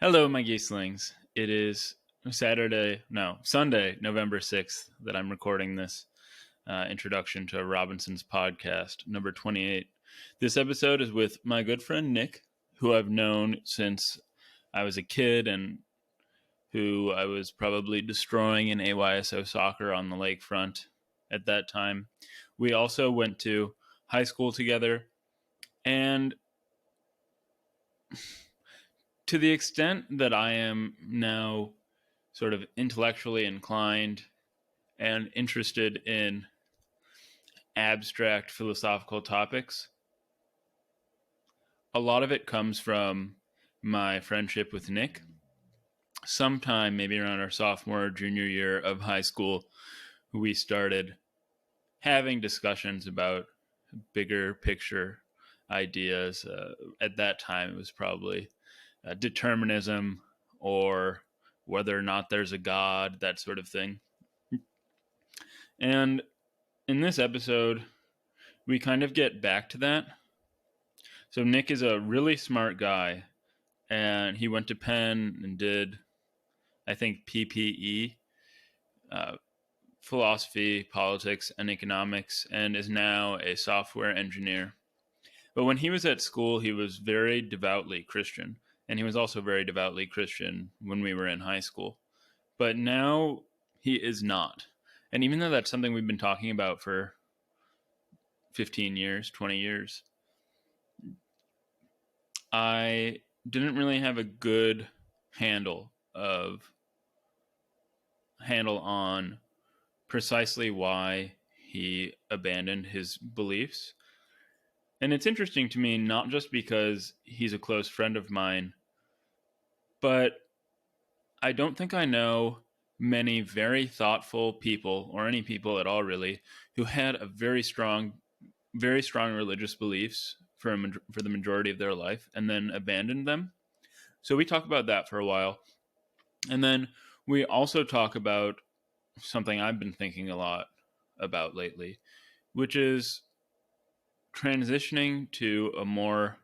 Hello, my geeslings. It is Sunday, November 6th, that I'm recording this introduction to Robinson's podcast, number 28. This episode is with my good friend Nick, who I've known since I was a kid and who I was probably destroying in AYSO soccer on the lakefront at that time. We also went to high school together, and to the extent that I am now sort of intellectually inclined and interested in abstract philosophical topics, a lot of it comes from my friendship with Nick. Sometime maybe around our sophomore or junior year of high school, we started having discussions about bigger picture ideas. At that time, it was probably determinism or whether or not there's a God, that sort of thing. And in this episode, we kind of get back to that. So Nick is a really smart guy, and he went to Penn and did, I think, PPE, philosophy, politics, and economics, and is now a software engineer. But when he was at school, he was very devoutly Christian, and he was also very devoutly Christian when we were in high school. But now he is not. And even though that's something we've been talking about for 15 years, 20 years, I didn't really have a good handle on precisely why he abandoned his beliefs. And it's interesting to me, not just because he's a close friend of mine, but I don't think I know many very thoughtful people, or any people at all really, who had a very strong religious beliefs for the majority of their life and then abandoned them. So we talk about that for a while. And then we also talk about something I've been thinking a lot about lately, which is transitioning to a more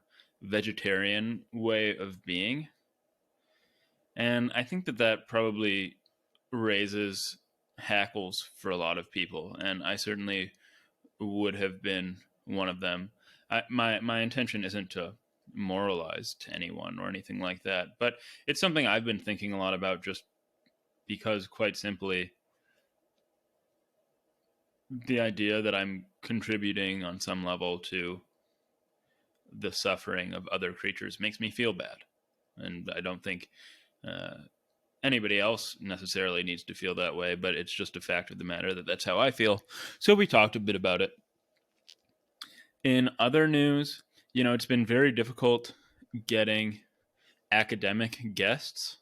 vegetarian way of being. And I think that probably raises hackles for a lot of people, and I certainly would have been one of them. My intention isn't to moralize to anyone or anything like that, but it's something I've been thinking a lot about, just because, quite simply, the idea that I'm contributing on some level to the suffering of other creatures makes me feel bad. And I don't think anybody else necessarily needs to feel that way, but it's just a fact of the matter that that's how I feel. So we talked a bit about it. In other news, it's been very difficult getting academic guests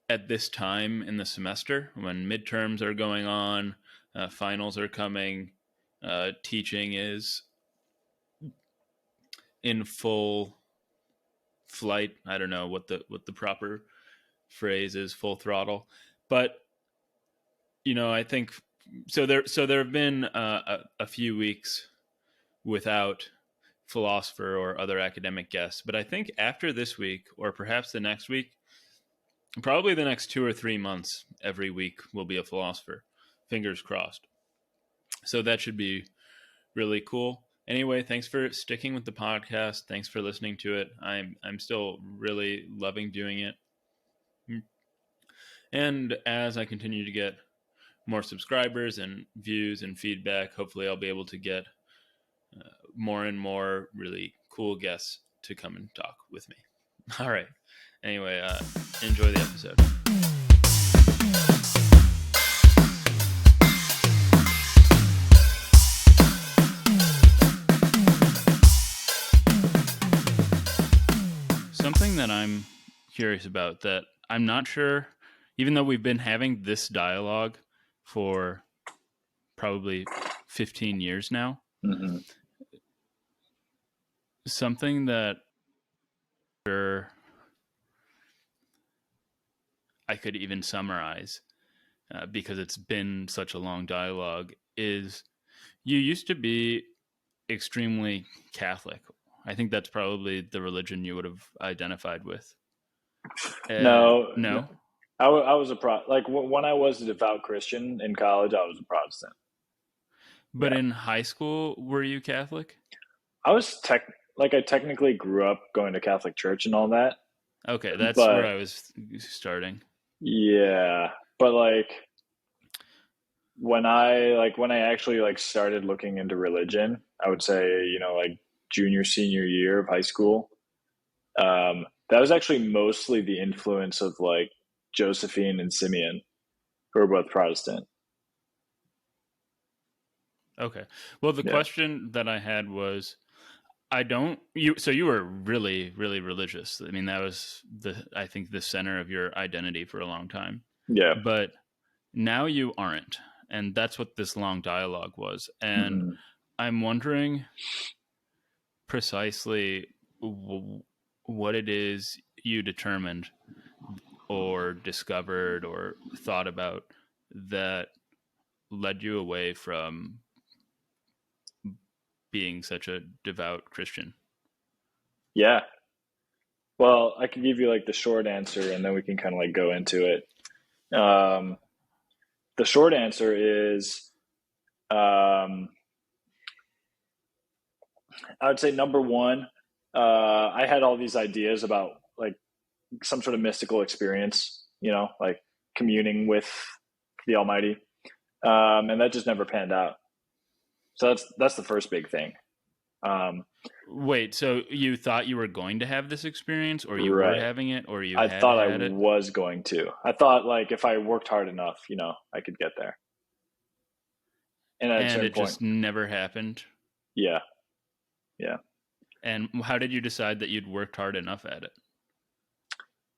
at this time in the semester when midterms are going on, finals are coming, teaching is in full flight. I don't know what the proper phrase is, full throttle, but I think so. There have been a few weeks without philosopher or other academic guests, but I think after this week, or perhaps the next week, probably the next 2 or 3 months, every week will be a philosopher. Fingers crossed. So that should be really cool. Anyway, thanks for sticking with the podcast. Thanks for listening to it. I'm still really loving doing it. And as I continue to get more subscribers and views and feedback, hopefully I'll be able to get more and more really cool guests to come and talk with me. All right. Anyway, enjoy the episode. Something that I'm curious about, that I'm not sure, even though we've been having this dialogue for probably 15 years now, something that I could even summarize, because it's been such a long dialogue, is you used to be extremely Catholic, I think that's probably the religion you would have identified with. No, No, I was a when I was a devout Christian in college, I was a Protestant. but Yeah, in high school, were you Catholic? I was I technically grew up going to Catholic church and all that, Okay, that's where but I was starting. yeah, but when I actually started looking into religion, I would say, junior senior year of high school. That was actually mostly the influence of Josephine and Simeon, who are both Protestant. Okay. Well, the Yeah. question that I had was, I don't you so you were really really religious. I mean, that was I think the center of your identity for a long time. Yeah. But now you aren't. And that's what this long dialogue was. And Hmm. I'm wondering precisely what it is you determined or discovered or thought about that led you away from being such a devout Christian. Yeah. Well, I can give you the short answer, and then we can kind of go into it. Um, the short answer is, um, I would say number one, I had all these ideas about some sort of mystical experience, communing with the Almighty, and that just never panned out. So that's the first big thing. Um, Wait, so you thought you were going to have this experience, or you were right. having it, or you I had thought I had it, was going to. I thought if I worked hard enough, I could get there. And at a and certain it point, just never happened? yeah, yeah. And how did you decide that you'd worked hard enough at it?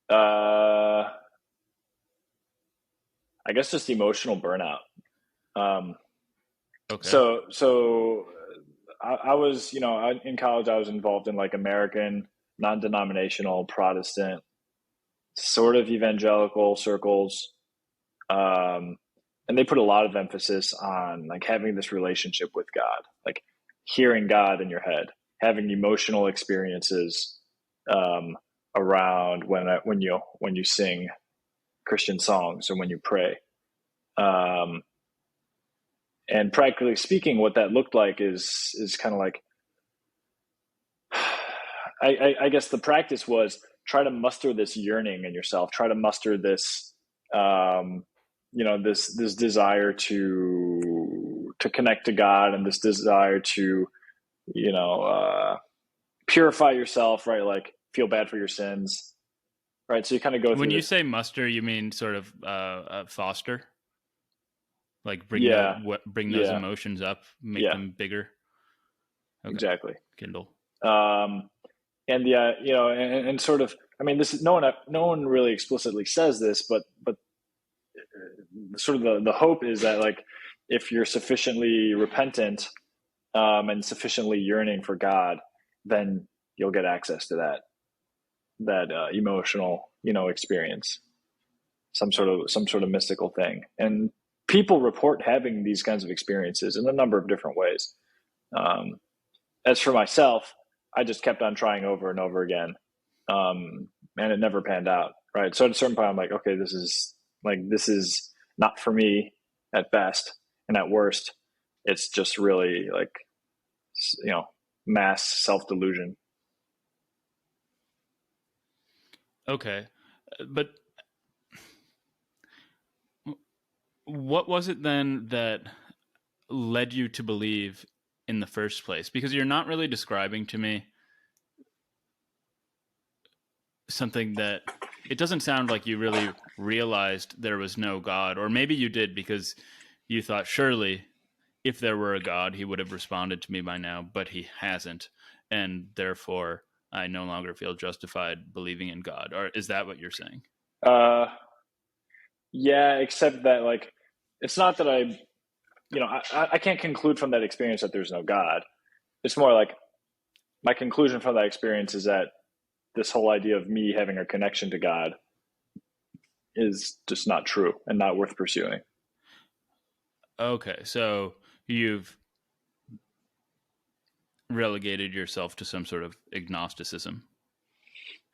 Uh, I guess just emotional burnout. Um, Okay. so I was, in college, I was involved in American non-denominational Protestant sort of evangelical circles. Um, and they put a lot of emphasis on having this relationship with God, hearing God in your head, having emotional experiences um, around when you sing Christian songs or when you pray. Um, and practically speaking, what that looked like is kind of I guess the practice was try to muster this yearning in yourself, try to muster this um, this desire to connect to God, and this desire to you know uh, purify yourself, right? Feel bad for your sins, right? So you kind of go When through you this. say muster, you mean sort of foster, like Yeah, bring those yeah, emotions up, make yeah, them bigger. Okay, exactly. Kindle. Um, and yeah, and sort of, I mean, this is no one really explicitly says this, but sort of the hope is that if you're sufficiently repentant and sufficiently yearning for God, then you'll get access to that emotional experience, some sort of mystical thing. And people report having these kinds of experiences in a number of different ways. Um, as for myself, I just kept on trying over and over again, and it never panned out. Right. So at a certain point, I'm like, okay, this is not for me at best, and at worst, it's just really you know mass self delusion. Okay, but what was it then that led you to believe in the first place? Because you're not really describing to me something that it doesn't sound like you really realized there was no God, or maybe you did because you thought surely if there were a God, he would have responded to me by now, but he hasn't, and therefore I no longer feel justified believing in God. Or is that what you're saying? Uh, yeah, except that it's not that I can't conclude from that experience that there's no God. It's more like my conclusion from that experience is that this whole idea of me having a connection to God is just not true and not worth pursuing. Okay, so you've relegated yourself to some sort of agnosticism.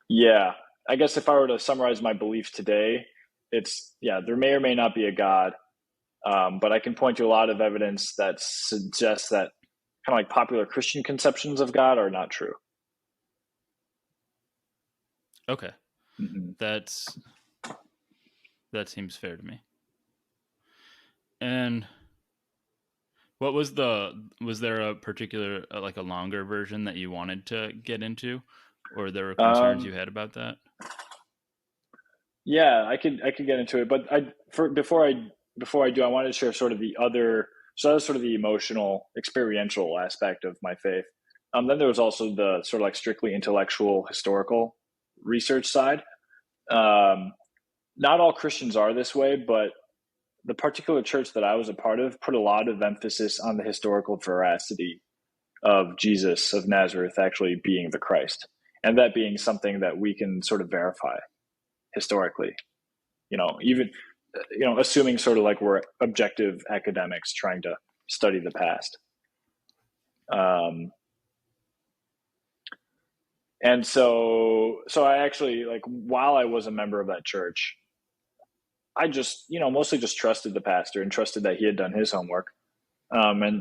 Yeah, I guess if I were to summarize my belief today, it's yeah, there may or may not be a God, but I can point to a lot of evidence that suggests that kind of like popular Christian conceptions of God are not true. Okay, Hmm. that's that seems fair to me. And what was was there a particular like a longer version that you wanted to get into, or there were concerns Um, you had about that? yeah, I could get into it, but before I do, I wanted to share sort of the other. So that was sort of the emotional, experiential aspect of my faith. Then there was also the sort of like strictly intellectual, historical research side. Um, Not all Christians are this way, but the particular church that I was a part of put a lot of emphasis on the historical veracity of Jesus of Nazareth actually being the Christ, and that being something that we can sort of verify historically. Even assuming sort of like we're objective academics trying to study the past. Um, and so I actually like while I was a member of that church, I just mostly just trusted the pastor and trusted that he had done his homework.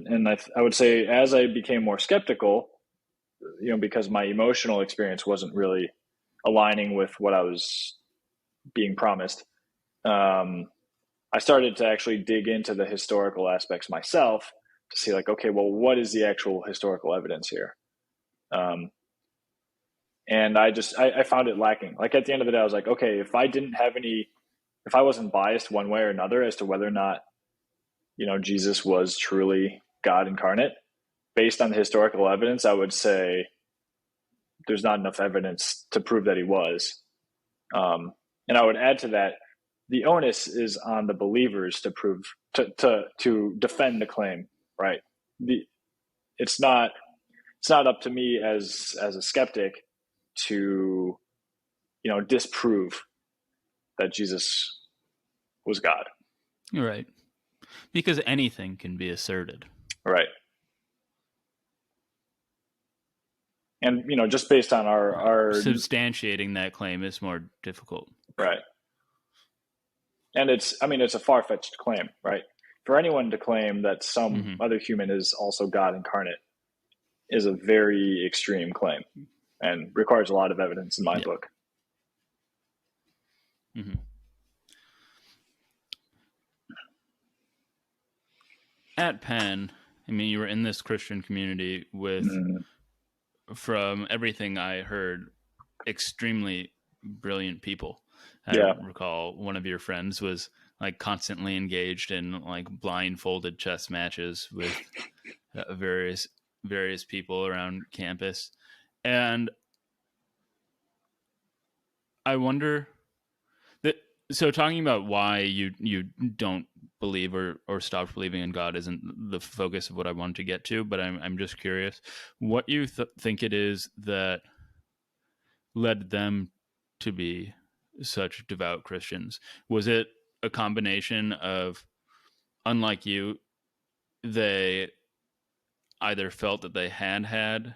And I would say as I became more skeptical, because my emotional experience wasn't really aligning with what I was being promised, um, I started to actually dig into the historical aspects myself to see like, okay, well, what is the actual historical evidence here? Um, and I found it lacking. Like at the end of the day, I was like, okay, if I wasn't biased one way or another as to whether or not Jesus was truly God incarnate, based on the historical evidence, I would say there's not enough evidence to prove that he was. Um, and I would add to that, the onus is on the believers to prove to defend the claim, right? The it's not it's not up to me as a skeptic to disprove that Jesus was God, Right, because anything can be asserted. right? And just based on Right, our substantiating that claim is more difficult. right, and it's a far fetched claim, right? For anyone to claim that some Hmm. other human is also God incarnate is a very extreme claim and requires a lot of evidence in my Yeah. book. Hmm. At Penn, I mean, you were in this Christian community with, Mm, from everything I heard, extremely brilliant people. I yeah. recall one of your friends was like constantly engaged in like blindfolded chess matches with various people around campus, and I wonder that. So, talking about why you don't believe or stopped believing in God isn't the focus of what I wanted to get to, but I'm just curious what you think it is that led them to be such devout Christians. Was it a combination of, unlike you, they either felt that they had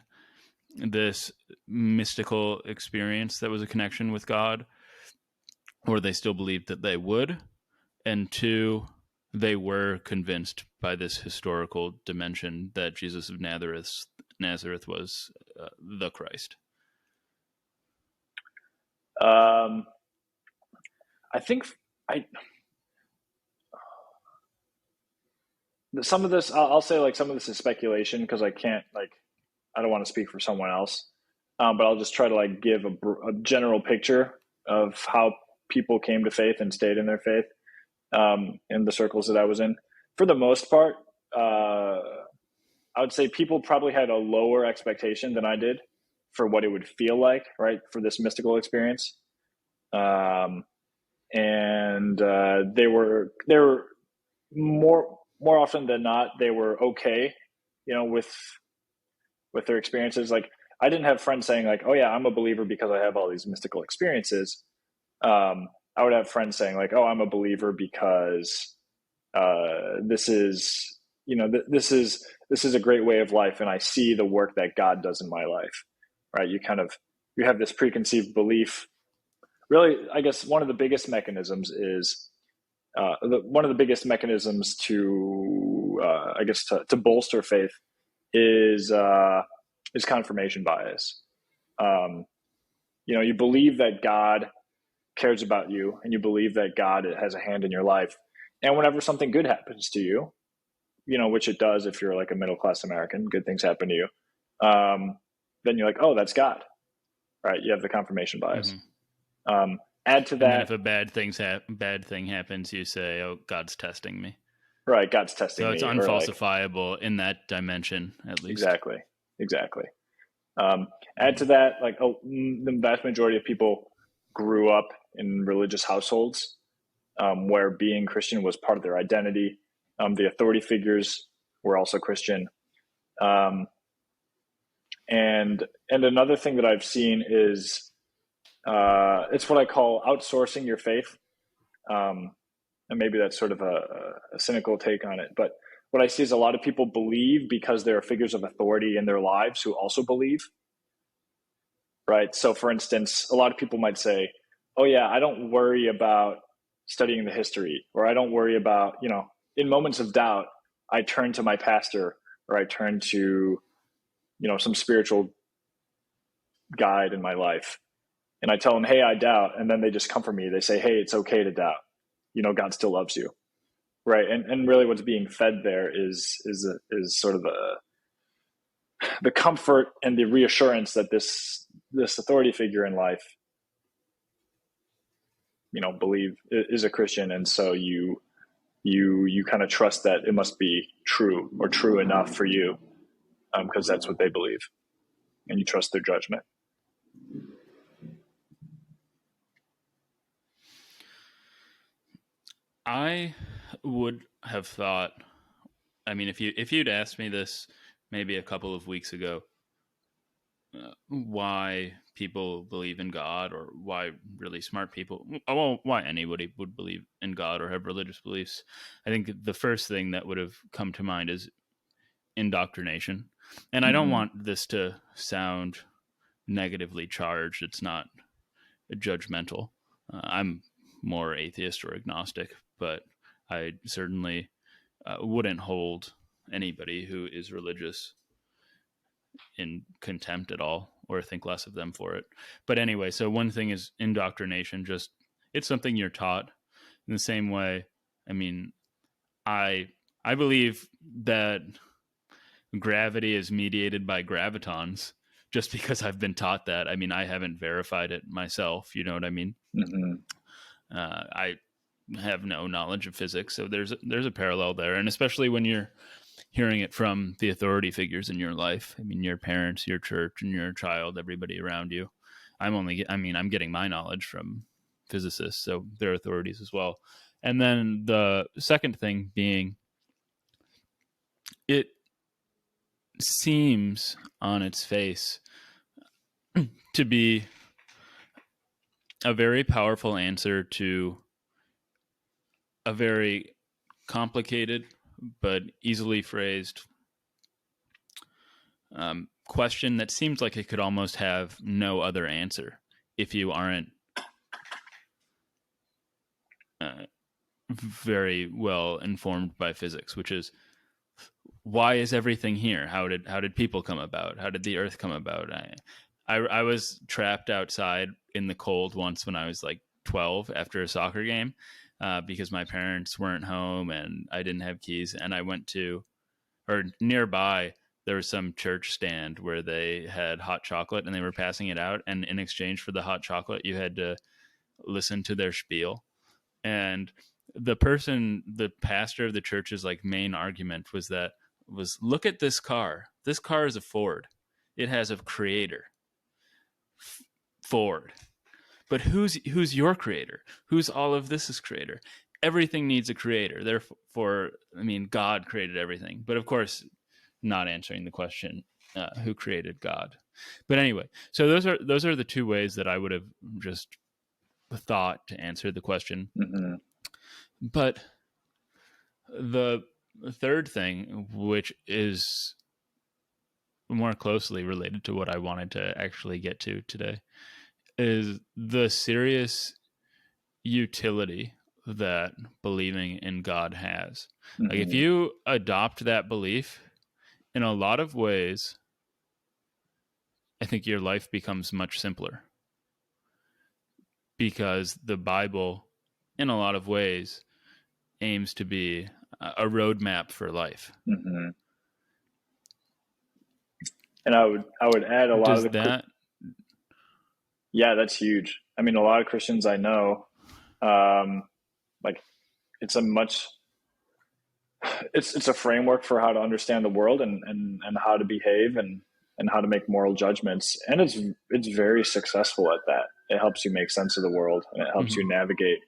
this mystical experience that was a connection with God, or they still believed that they would, and two, they were convinced by this historical dimension that Jesus of Nazareth was the Christ? Um, I think I some of this I'll say like some of this is speculation because I can't like I don't want to speak for someone else, but I'll just try to like give a general picture of how people came to faith and stayed in their faith in the circles that I was in. For the most part, I would say people probably had a lower expectation than I did for what it would feel like, right, for this mystical experience. Um, and they were more often than not they were okay, with their experiences. Like I didn't have friends saying like, "Oh yeah, I'm a believer because I have all these mystical experiences." I would have friends saying like, "Oh, I'm a believer because this is this is a great way of life, and I see the work that God does in my life, right? You have this preconceived belief. Really, I guess one of the biggest mechanisms is one of the biggest mechanisms to I guess to bolster faith is confirmation bias. Um, you believe that God cares about you, and you believe that God has a hand in your life. And whenever something good happens to you, which it does if you're like a middle class American, good things happen to you. Then you're like, oh, that's God, right? You have the confirmation bias. Mm-hmm. Um, Add to And then that, if a bad thing happens, you say, "Oh, God's testing me." right? God's testing So it's me, or like, unfalsifiable in that dimension, at least. exactly, exactly. Um, Add to Mm-hmm. that, like the vast majority of people grew up in religious households where being Christian was part of their identity. The authority figures were also Christian. Um, and another thing that I've seen is it's what I call outsourcing your faith. Um, and maybe that's sort of a cynical take on it. But what I see is a lot of people believe because there are figures of authority in their lives who also believe, right? So, for instance, a lot of people might say, oh, yeah, I don't worry about studying the history, or I don't worry about, in moments of doubt, I turn to my pastor, or I turn to, some spiritual guide in my life. And I tell them, hey, I doubt. And then they just comfort me. They say, hey, it's okay to doubt. God still loves you. Right. And really what's being fed there is sort of the comfort and the reassurance that this authority figure in life, believe is a Christian. And so you kind of trust that it must be true or true enough for you because that's what they believe. And you trust their judgment. I would have thought. I mean, if you'd asked me this maybe a couple of weeks ago, why people believe in God, or why really smart people, well, why anybody would believe in God or have religious beliefs, I think the first thing that would have come to mind is indoctrination. And I don't Mm-hmm. want this to sound negatively charged. It's not judgmental. I'm more atheist or agnostic, but I certainly wouldn't hold anybody who is religious in contempt at all or think less of them for it. But anyway, so one thing is indoctrination, just it's something you're taught in the same way. I mean, I I believe that gravity is mediated by gravitons just because I've been taught that. I mean, I haven't verified it myself, you know what I mean? Mm-hmm. I have no knowledge of physics, so there's a parallel there, and especially when you're hearing it from the authority figures in your life. I mean, your parents, your church, and your child, everybody around you. I'm getting my knowledge from physicists, so they're authorities as well. And then the second thing being, it seems on its face to be a very powerful answer to a very complicated but easily phrased question that seems like it could almost have no other answer if you aren't uh, very well informed by physics, which is, why is everything here? How did people come about? How did the Earth come about? I was trapped outside in the cold once when I was like 12 after a soccer game because my parents weren't home and I didn't have keys, and I went to, or nearby, there was some church stand where they had hot chocolate and they were passing it out, and in exchange for the hot chocolate you had to listen to their spiel. And the pastor of the church's like main argument was look at this car. This car is a Ford. It has a creator. Ford. But who's your creator? Who's all of this is creator? Everything needs a creator. Therefore, I mean, God created everything. But of course, not answering the question, who created God. But anyway, so those are the two ways that I would have just thought to answer the question. Mm-hmm. But the third thing, which is more closely related to what I wanted to actually get to today, is the serious utility that believing in God has. Like, if Mm-hmm. you adopt that belief, in a lot of ways, I think your life becomes much simpler, because the Bible, in a lot of ways, aims to be a roadmap for life. Mm-hmm. And I would add a lot of Does the that yeah, that's huge. I mean, a lot of Christians I know, um, like it's a much it's a framework for how to understand the world and how to behave and how to make moral judgments, and it's very successful at that. It helps you make sense of the world, and it helps mhm, you navigate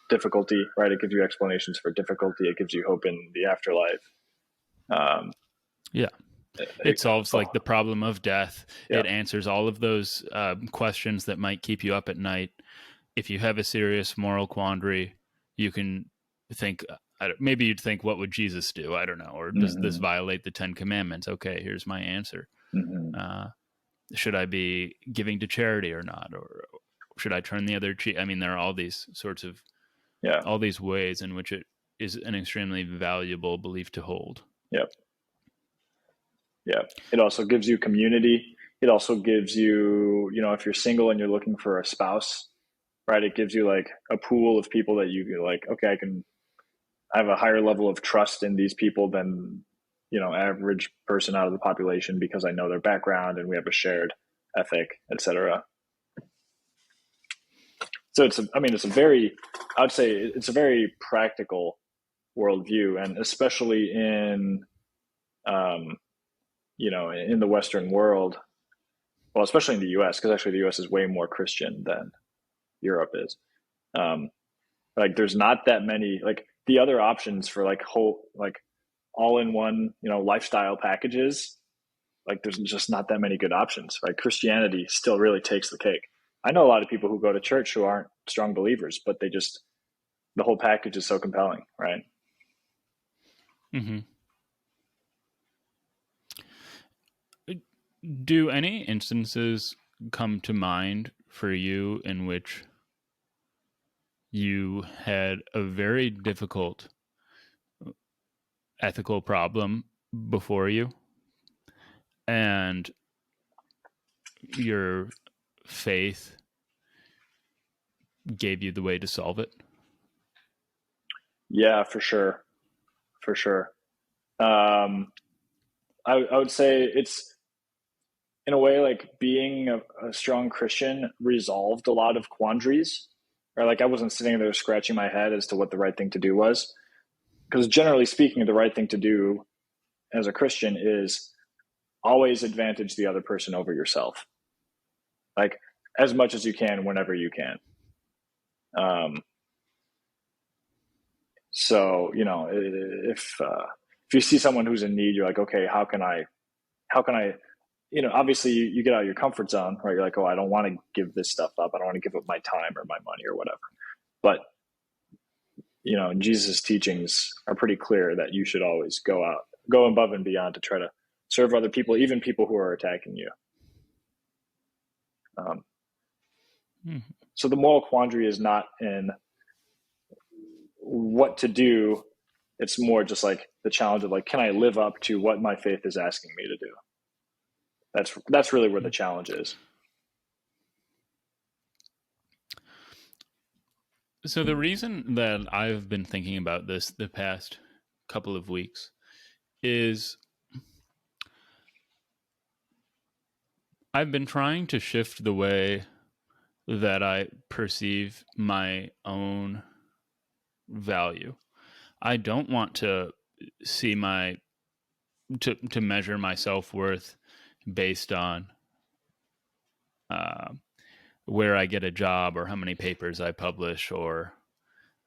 difficulty, right? It gives you explanations for difficulty. It gives you hope in the afterlife. Um, yeah, it, it solves oh, like the problem of death. yeah. It answers all of those questions that might keep you up at night. If you have a serious moral quandary, you can think, maybe you'd think, what would Jesus do? I don't know. Or does this Hmm. violate the 10 Commandments? Okay, here's my answer. Hmm. Uh, should I be giving to charity or not? Or should I turn the other cheek? I mean, there are all these sorts of, Yeah. all these ways in which it is an extremely valuable belief to hold. Yeah. Yeah. It also gives you community. It also gives you, if you're single and you're looking for a spouse, right? It gives you like a pool of people that you can like, okay, I have a higher level of trust in these people than, average person out of the population because I know their background and we have a shared ethic, etc. So I would say it's a very practical worldview, and especially um, in the Western world, well, especially in the U.S., because actually the U.S. is way more Christian than Europe is. Um, like, there's not that many like the other options for like whole like all in one lifestyle packages. Like, there's just not that many good options. Right? Christianity still really takes the cake. I know a lot of people who go to church who aren't strong believers, but the whole package is so compelling, right? Mm-hmm. Do any instances come to mind for you in which you had a very difficult ethical problem before you, and your faith gave you the way to solve it? Yeah, for sure, for sure. Um, I would say it's in a way like being a strong Christian resolved a lot of quandaries. Or like I wasn't sitting there scratching my head as to what the right thing to do was, because generally speaking, the right thing to do as a Christian is always advantage the other person over yourself, like as much as you can, whenever you can. Um, so if you see someone who's in need, you're like, okay, how can I obviously you get out of your comfort zone, right? You're like, oh, I don't want to give this stuff up. I don't want to give up my time or my money or whatever. But, Jesus' teachings are pretty clear that you should always go above and beyond to try to serve other people, even people who are attacking you. Um, Mm-hmm. so the moral quandary is not in what to do. It's more just like the challenge of like, can I live up to what my faith is asking me to do? That's really where the challenge is. So the reason that I've been thinking about this the past couple of weeks is I've been trying to shift the way that I perceive my own value. I don't want to see to measure my self-worth based on uh, where I get a job, or how many papers I publish, or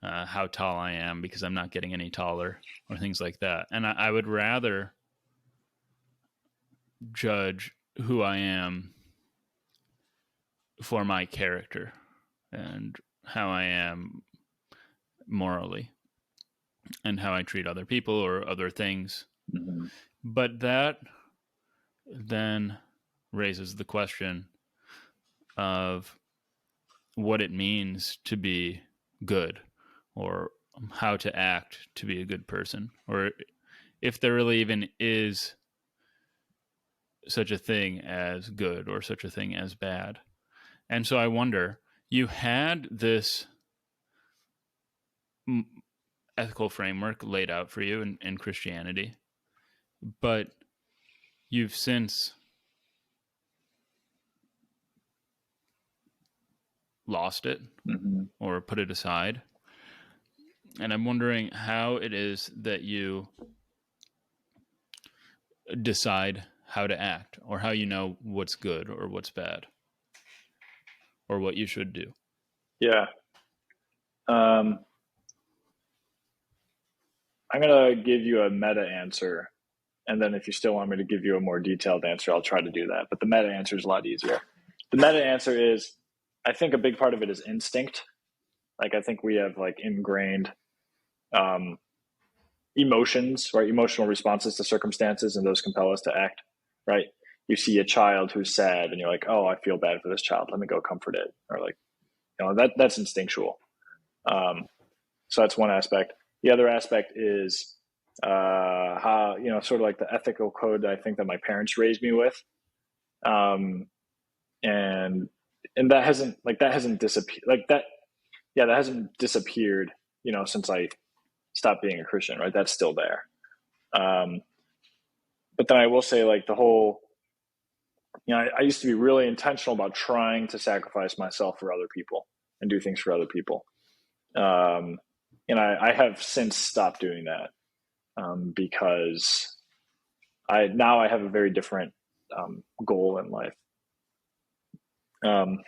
how tall I am, because I'm not getting any taller, or things like that. And I would rather judge who I am for my character and how I am morally. and how I treat other people or other things. Mm-hmm. But that then raises the question of what it means to be good, or how to act to be a good person, or if there really even is such a thing as good or such a thing as bad. And so I wonder, you had this ethical framework laid out for you in Christianity, but you've since lost it Mm-hmm. or put it aside. And I'm wondering how it is that you decide how to act, or how you know what's good or what's bad, or what you should do. Yeah. Um, I'm gonna give you a meta answer, and then if you still want me to give you a more detailed answer, I'll try to do that. But the meta answer is a lot easier. The meta answer is, I think a big part of it is instinct. Like I think we have like ingrained um, emotions, right? Emotional responses to circumstances, and those compel us to act, right? You see a child who's sad, and you're like, "Oh, I feel bad for this child. Let me go comfort it," or like, that's instinctual. Um, so that's one aspect. The other aspect is how sort of like the ethical code I think that my parents raised me with, um, and that hasn't disappeared like that. Yeah, that hasn't disappeared. Since I stopped being a Christian, right? That's still there. Um, but then I will say, like the whole, I used to be really intentional about trying to sacrifice myself for other people and do things for other people. Um, and I have since stopped doing that because I have a very different goal in life. Um,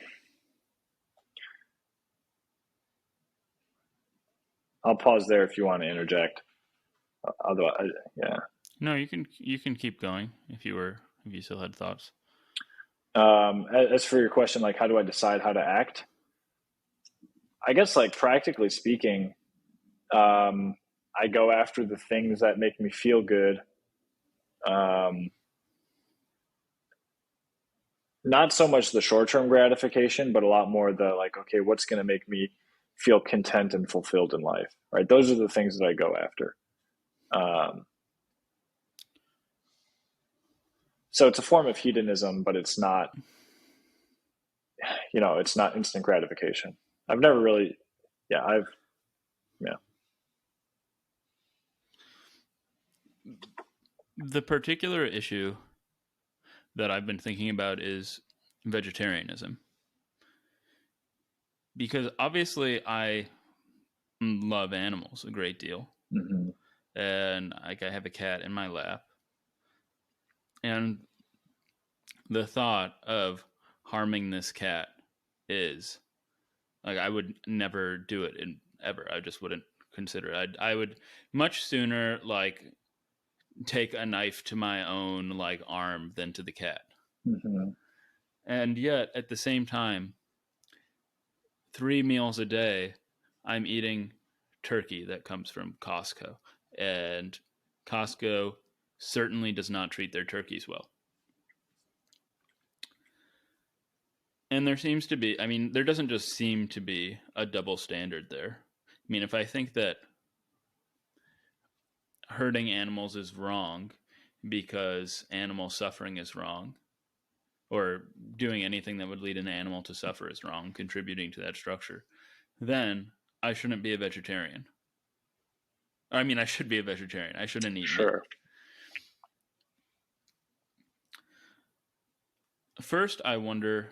I'll pause there if you want to interject. Otherwise, yeah. No, you can keep going if you still had thoughts. As for your question, like how do I decide how to act? I guess like practically speaking, I go after the things that make me feel good. Um, Not so much the short term gratification, but a lot more the like, okay, what's going to make me feel content and fulfilled in life, right? Those are the things that I go after. Um, so it's a form of hedonism, but it's not instant gratification. I've never really, yeah, yeah. The particular issue that I've been thinking about is vegetarianism, because obviously I love animals a great deal, Mm-hmm. and like I have a cat in my lap, and the thought of harming this cat is like I would never do it in ever. I just wouldn't consider it. I would much sooner like take a knife to my own like arm than to the cat. Mm-hmm. And yet at the same time, 3 meals a day, I'm eating turkey that comes from Costco, and Costco certainly does not treat their turkeys well. And there seems to be, I mean, there doesn't just seem to be a double standard there. I mean, if I think that hurting animals is wrong because animal suffering is wrong, or doing anything that would lead an animal to suffer is wrong, contributing to that structure, then I shouldn't be a vegetarian. I mean, I should be a vegetarian. I shouldn't eat meat. Sure. First, I wonder.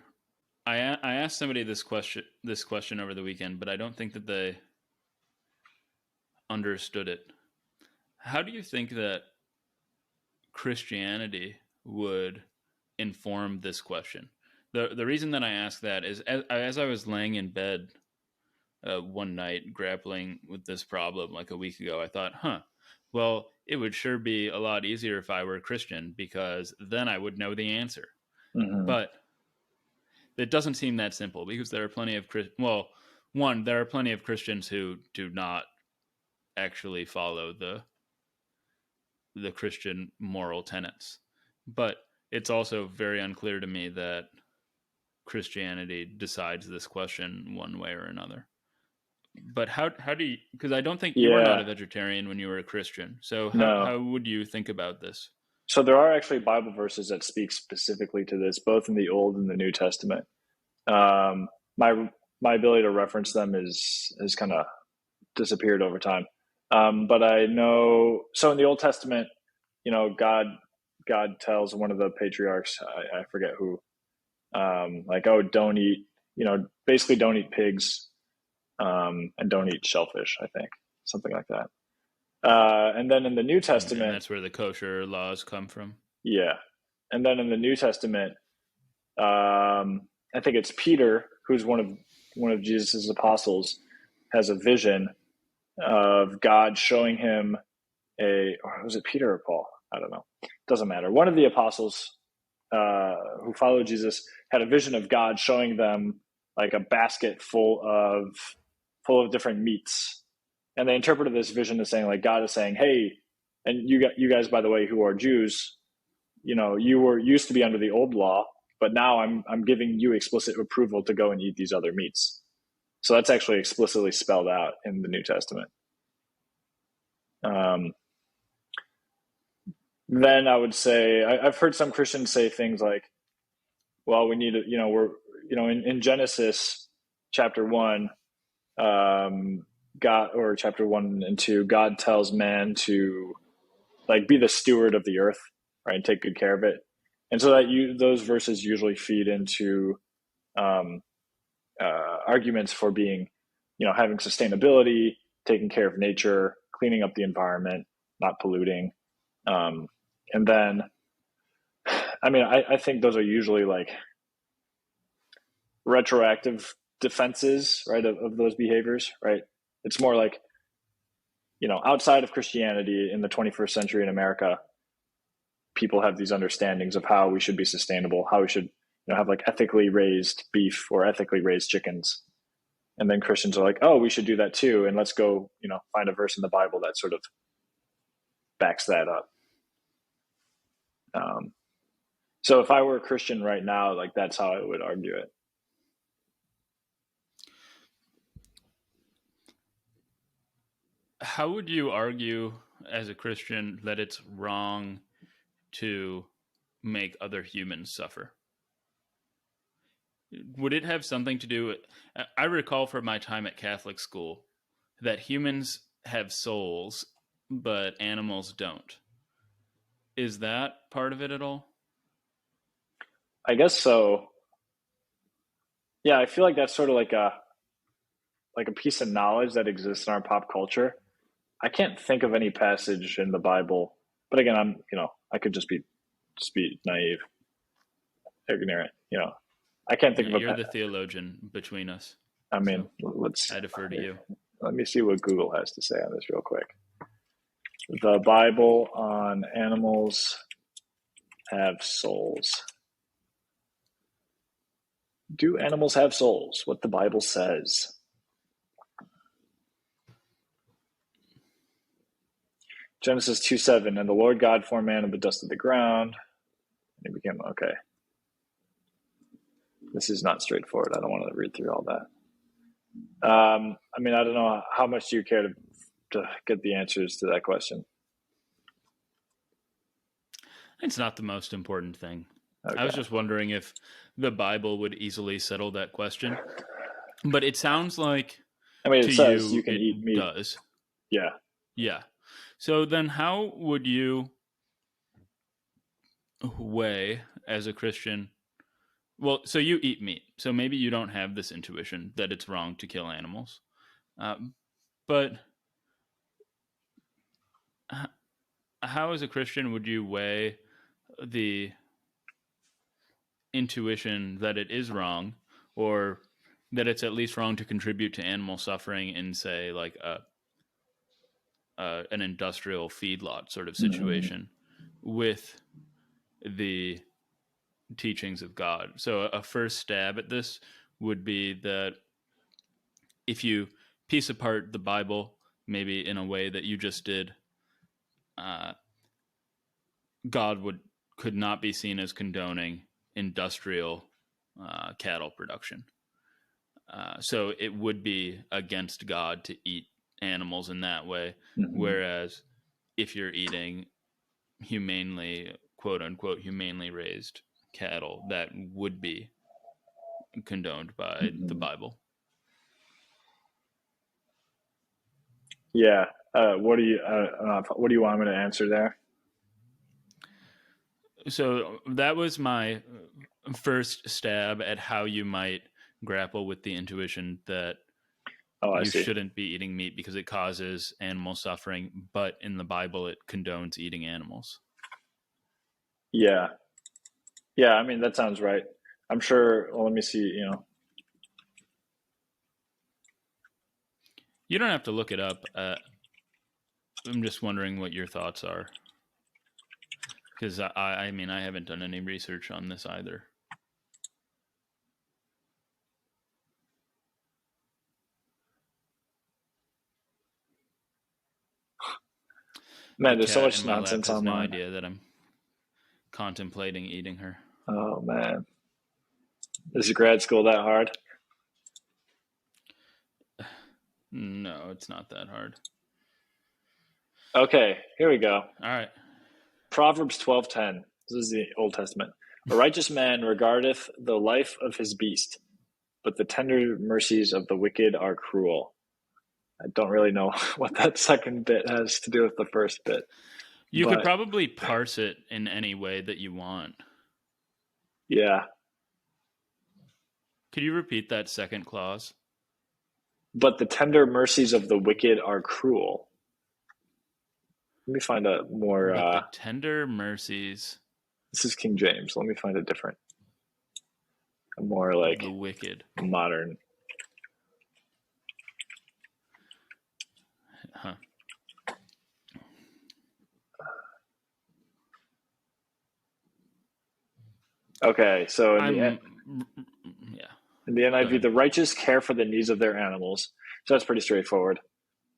I asked somebody this question over the weekend, but I don't think that they understood it. How do you think that Christianity would inform this question? The reason that I ask that is as I was laying in bed one night grappling with this problem like a week ago, I thought, well, it would sure be a lot easier if I were a Christian, because then I would know the answer. Mm-hmm. But it doesn't seem that simple, because there are plenty of well, one, there are plenty of Christians who do not actually follow the Christian moral tenets. But it's also very unclear to me that Christianity decides this question one way or another. But how do you, because I don't think you were not Yeah, a vegetarian when you were a Christian. So no. how would you think about this? So there are actually Bible verses that speak specifically to this, both in the Old and the New Testament. My ability to reference them is has kind of disappeared over time. But I know, so in the Old Testament, God tells one of the patriarchs, I forget who, like, oh, don't eat, basically don't eat pigs, and don't eat shellfish. I think something like that. And then in the New And Testament, that's where the kosher laws come from. yeah, and then in the New Testament, I think it's Peter, who's one of Jesus's apostles, has a vision of God showing him or was it Peter or Paul? I don't know. Doesn't matter. One of the apostles who followed Jesus had a vision of God showing them like a basket full of different meats, and they interpreted this vision as saying like God is saying, "Hey, and you guys, by the way, who are Jews, you were used to be under the old law, but now I'm giving you explicit approval to go and eat these other meats." So that's actually explicitly spelled out in the New Testament. Um, then I would say I've heard some Christians say things like, "Well, we need to, we're, in Genesis chapter 1, God, or chapter 1 and 2, God tells man to like be the steward of the earth, right, and take good care of it." And so those verses usually feed into um, arguments for being, having sustainability, taking care of nature, cleaning up the environment, not polluting. Um, and then, I mean, I think those are usually like retroactive defenses, right, of those behaviors, right? It's more like, outside of Christianity in the 21st century in America, people have these understandings of how we should be sustainable, how we should, have like ethically raised beef or ethically raised chickens. And then Christians are like, oh, we should do that too. And let's go, find a verse in the Bible that sort of backs that up. Um, so if I were a Christian right now, like that's how I would argue it. How would you argue as a Christian that it's wrong to make other humans suffer? Would it have something to do with, I recall from my time at Catholic school that humans have souls, but animals don't. Is that part of it at all? I guess so. Yeah, I feel like that's sort of like a piece of knowledge that exists in our pop culture. I can't think of any passage in the Bible, but again, I could just be naive, ignorant. I can't think Yeah, of a. you're the theologian between us, I mean, so let's I defer to you. let me see what Google has to say on this real quick. The Bible on animals have souls. Do animals have souls? What the Bible says. Genesis 2:7, and the Lord God formed man of the dust of the ground, and he became, okay. This is not straightforward. I don't want to read through all that. I mean, I don't know how much do you care to get the answers to that question. It's not the most important thing. I was Okay. just wondering if the Bible would easily settle that question. But it sounds like I mean, to it says you you can eat it meat. does. Yeah. Yeah. So then how would you weigh as a Christian? Well, so you eat meat. So maybe you don't have this intuition that it's wrong to kill animals. But how, as a Christian, would you weigh the intuition that it is wrong, or that it's at least wrong to contribute to animal suffering in, say, like an industrial feedlot sort of Mm-hmm. situation, with the teachings of God? So a first stab at this would be that if you piece apart the Bible maybe in a way that you just did, uh, God could not be seen as condoning industrial cattle production. So it would be against God to eat animals in that way. Mm-hmm. Whereas if you're eating humanely, quote unquote, humanely raised cattle, that would be condoned by the Mm-hmm. Bible. Yeah. What do you want me to answer there? So that was my first stab at how you might grapple with the intuition that Oh, I you see. shouldn't be eating meat because it causes animal suffering, but in the Bible it condones eating animals. Yeah. Yeah. I mean, that sounds right. I'm sure. Well, let me see. You don't have to look it up. I'm just wondering what your thoughts are, because I mean I haven't done any research on this either. The Man, there's so cat much in my lap nonsense has no online. idea that I'm contemplating eating her. Oh man, is grad school that hard? No, it's not that hard. Okay, here we go. All right. Proverbs 12:10. This is the Old Testament. A righteous man regardeth the life of his beast, but the tender mercies of the wicked are cruel. I don't really know what that second bit has to do with the first bit, You could but probably parse it in any way that you want. yeah. Could you repeat that second clause? But the tender mercies of the wicked are cruel. Let me find a more. But the tender mercies This is King James. Let me find a more of like the wicked. modern. Huh. Okay, so I'm. Yeah. in the Go NIV, ahead. the righteous care for the needs of their animals. So that's pretty straightforward.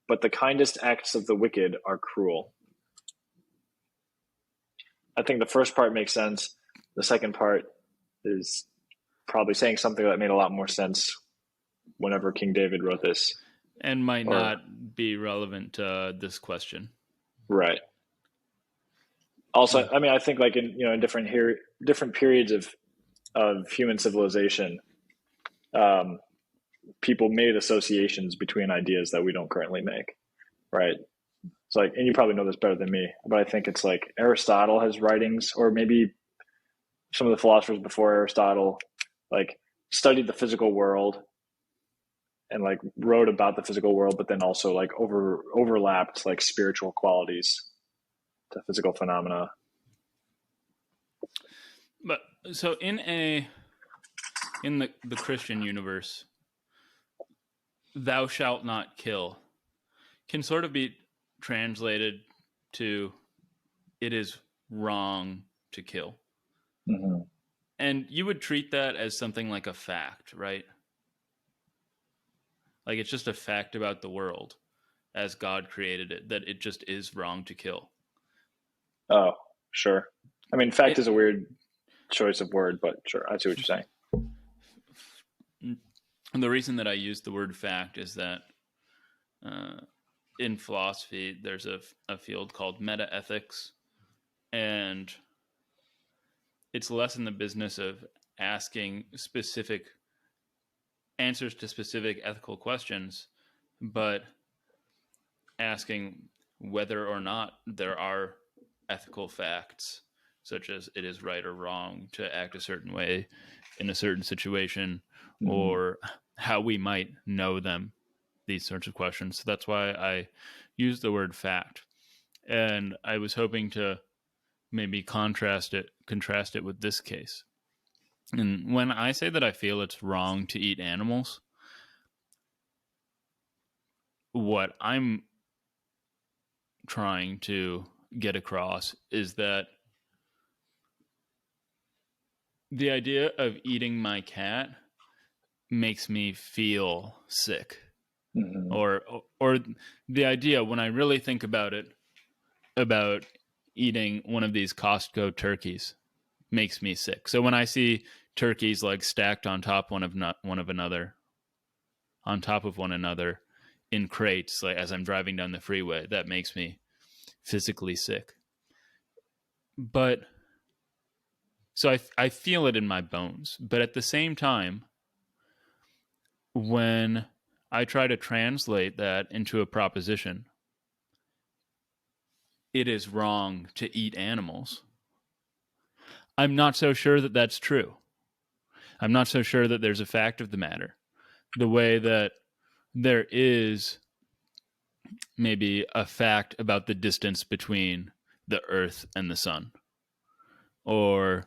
But the kindest acts of the wicked are cruel. I think the first part makes sense. The second part is probably saying something that made a lot more sense whenever King David wrote this. And might Or not be relevant to this question. right. Also, I mean, I think like in different periods of human civilization, um, people made associations between ideas that we don't currently make. Right. It's like, and you probably know this better than me, but I think it's like Aristotle has writings, or maybe some of the philosophers before Aristotle, like studied the physical world and like wrote about the physical world, but then also like overlapped like spiritual qualities to physical phenomena. But so in the Christian universe, thou shalt not kill can sort of be translated to it is wrong to kill. Mm-hmm. And you would treat that as something like a fact, right? Like it's just a fact about the world as God created it, that it just is wrong to kill. Oh, sure. I mean, fact It, is a weird choice of word, but sure, I see what you're saying. and the reason that I use the word fact is that uh, in philosophy, there's a field called meta ethics, and it's less in the business of asking specific answers to specific ethical questions, but asking whether or not there are ethical facts, such as it is right or wrong to act a certain way in a certain situation, Mm-hmm. or how we might know them, these sorts of questions. So that's why I use the word fact. And I was hoping to maybe contrast it with this case. And when I say that I feel it's wrong to eat animals, what I'm trying to get across is that the idea of eating my cat makes me feel sick. Mm-hmm. or the idea, when I really think about it, about eating one of these Costco turkeys makes me sick. So when I see turkeys like stacked on top one of another, on top of one another in crates, like as I'm driving down the freeway, that makes me physically sick. But so I feel it in my bones. But at the same time, when I try to translate that into a proposition, it is wrong to eat animals. I'm not so sure that that's true. I'm not so sure that there's a fact of the matter. The way that there is maybe a fact about the distance between the earth and the sun, or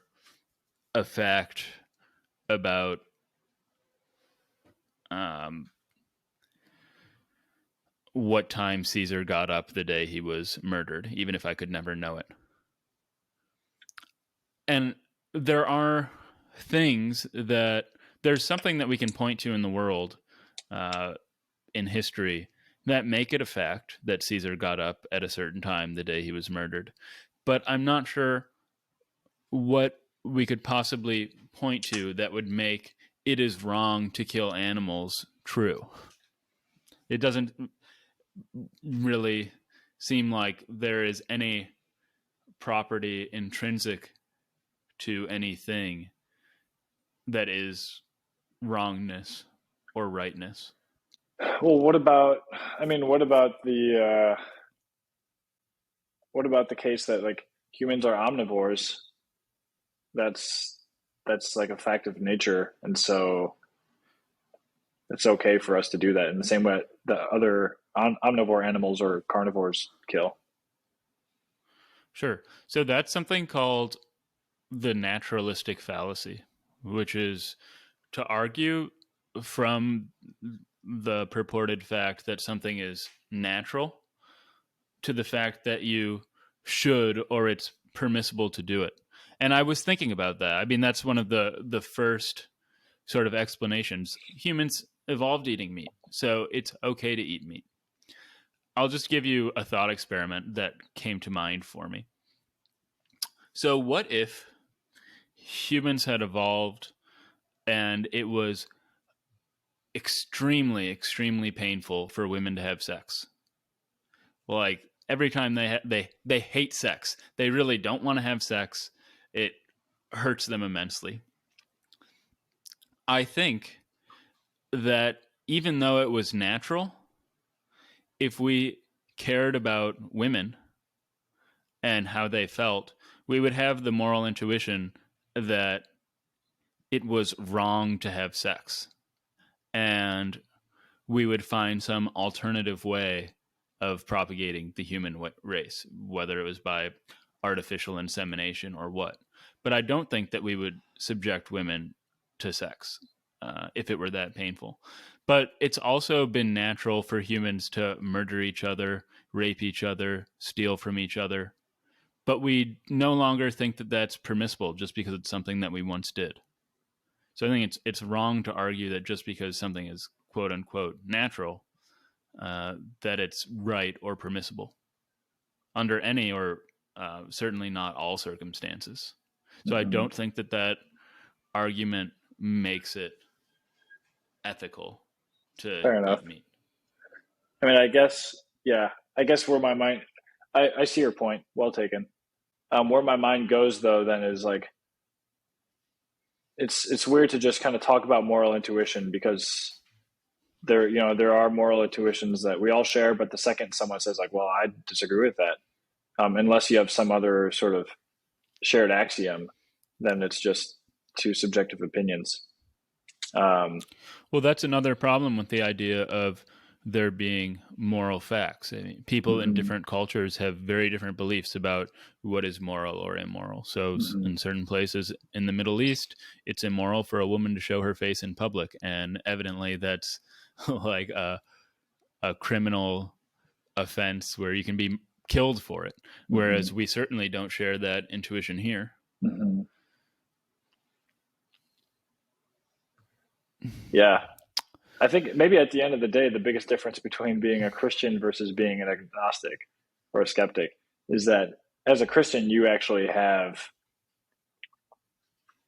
a fact about um, what time Caesar got up the day he was murdered, even if I could never know it. And there are things that there's something that we can point to in the world, uh, in history, that make it a fact that Caesar got up at a certain time the day he was murdered. But I'm not sure what we could possibly point to that would make it is wrong to kill animals true. It doesn't really seem like there is any property intrinsic to anything that is wrongness or rightness. Well, what about? I mean, what about the case that like humans are omnivores? That's that's like a fact of nature, and so it's okay for us to do that in the same way that other omnivore animals or carnivores kill. Sure. So that's something called the naturalistic fallacy, which is to argue from the purported fact that something is natural to the fact that you should or it's permissible to do it. And I was thinking about that. I mean, that's one of the first sort of explanations. Humans evolved eating meat, so it's okay to eat meat. I'll just give you a thought experiment that came to mind for me. So, what if humans had evolved and it was extremely, extremely painful for women to have sex? Like every time they hate sex, they really don't want to have sex. It hurts them immensely. I think that even though it was natural, if we cared about women and how they felt, we would have the moral intuition that it was wrong to have sex. And we would find some alternative way of propagating the human race, whether it was by artificial insemination or what. But I don't think that we would subject women to sex if it were that painful. But it's also been natural for humans to murder each other, rape each other, steal from each other. But we no longer think that that's permissible just because it's something that we once did. So I think it's wrong to argue that just because something is quote unquote natural, that it's right or permissible under any or certainly not all circumstances. So I Mm-hmm. don't think that that argument makes it ethical to Fair enough. eat meat. I mean, I guess, yeah, I guess where my mind, I see your point. Well taken. Where my mind goes though, then is like it's weird to just kind of talk about moral intuition because there are moral intuitions that we all share, but the second someone says like, well, I disagree with that, unless you have some other sort of shared axiom, then it's just two subjective opinions. Um, Well, that's another problem with the idea of there being moral facts. I mean, people in mhm, different cultures have very different beliefs about what is moral or immoral. So, mhm, in certain places in the Middle East, it's immoral for a woman to show her face in public, and evidently that's like a criminal offense where you can be killed for it. mhm, Whereas we certainly don't share that intuition here. mhm. Yeah, I think maybe at the end of the day, the biggest difference between being a Christian versus being an agnostic or a skeptic is that as a Christian, you actually have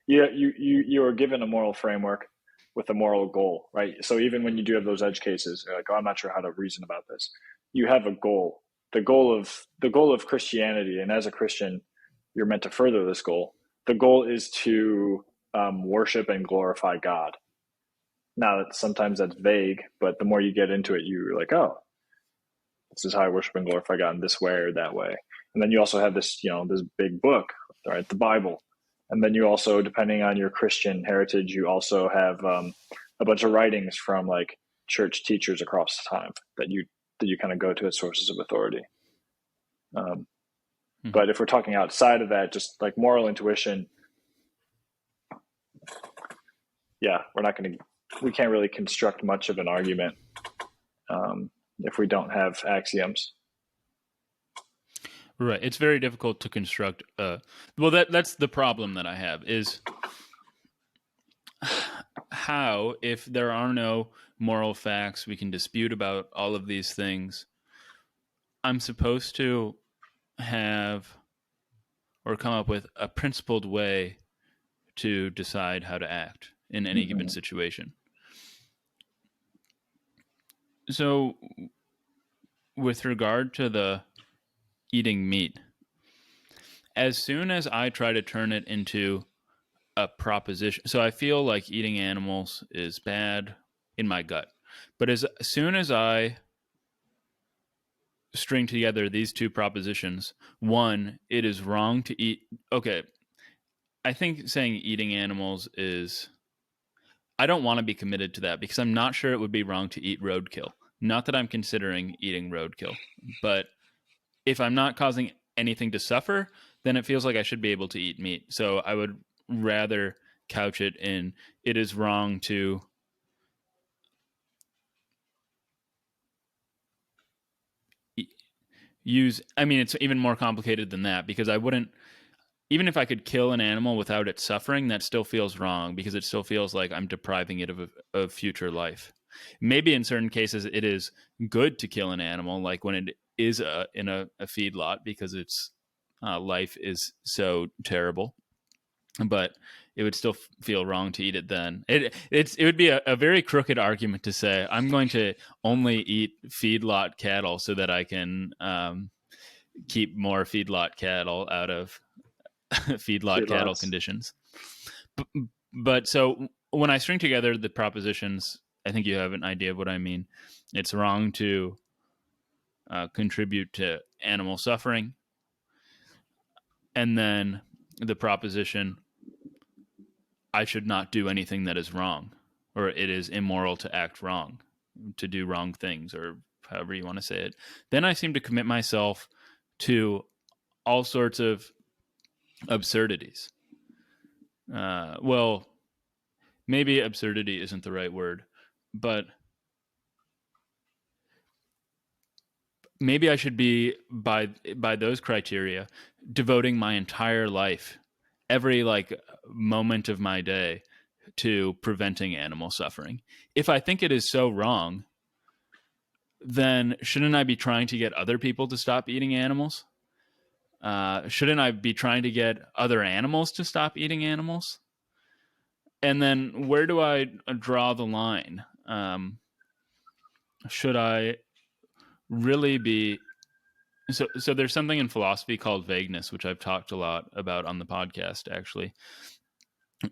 you are given a moral framework with a moral goal, right? So even when you do have those edge cases, you're like, oh, I'm not sure how to reason about this. You have a goal. The goal of Christianity, and as a Christian, you're meant to further this goal. The goal is to worship and glorify God. Now, sometimes that's vague, but the more you get into it, you're like, oh, this is how I worship and glorify God in this way or that way. And then you also have this, this big book, right, the Bible. And then you also, depending on your Christian heritage, you also have a bunch of writings from like church teachers across time that you kind of go to as sources of authority. Um, Mhm. but if we're talking outside of that, just like moral intuition, yeah, we can't really construct much of an argument if we don't have axioms. Right. It's very difficult to construct. Well, that's the problem that I have is how, if there are no moral facts, we can dispute about all of these things. I'm supposed to have or come up with a principled way to decide how to act in any given Mm-hmm. situation. So, with regard to the eating meat, as soon as I try to turn it into a proposition, so I feel like eating animals is bad in my gut. But as soon as I string together these two propositions, one, it is wrong to eat. Okay, I think saying eating animals is. I don't want to be committed to that because I'm not sure it would be wrong to eat roadkill. Not that I'm considering eating roadkill, but if I'm not causing anything to suffer, then it feels like I should be able to eat meat. So I would rather couch it in it is wrong to use. I mean, it's even more complicated than that because I wouldn't, even if I could kill an animal without it suffering, that still feels wrong because it still feels like I'm depriving it of future life. Maybe in certain cases it is good to kill an animal, like when it is in a feedlot because its life is so terrible. But it would still feel wrong to eat it then. It would be a very crooked argument to say I'm going to only eat feedlot cattle so that I can keep more feedlot cattle out of feedlot cattle Feedlots. conditions. But, but so when I string together the propositions, I think you have an idea of what I mean. It's wrong to contribute to animal suffering, and then the proposition I should not do anything that is wrong, or it is immoral to act wrong, to do wrong things, or however you want to say it. Then I seem to commit myself to all sorts of absurdities. Well, maybe absurdity isn't the right word, but maybe I should be by those criteria devoting my entire life, every like moment of my day to preventing animal suffering. If I think it is so wrong, then shouldn't I be trying to get other people to stop eating animals? Shouldn't I be trying to get other animals to stop eating animals? And then where do I draw the line? Should I really be so there's something in philosophy called vagueness, which I've talked a lot about on the podcast actually.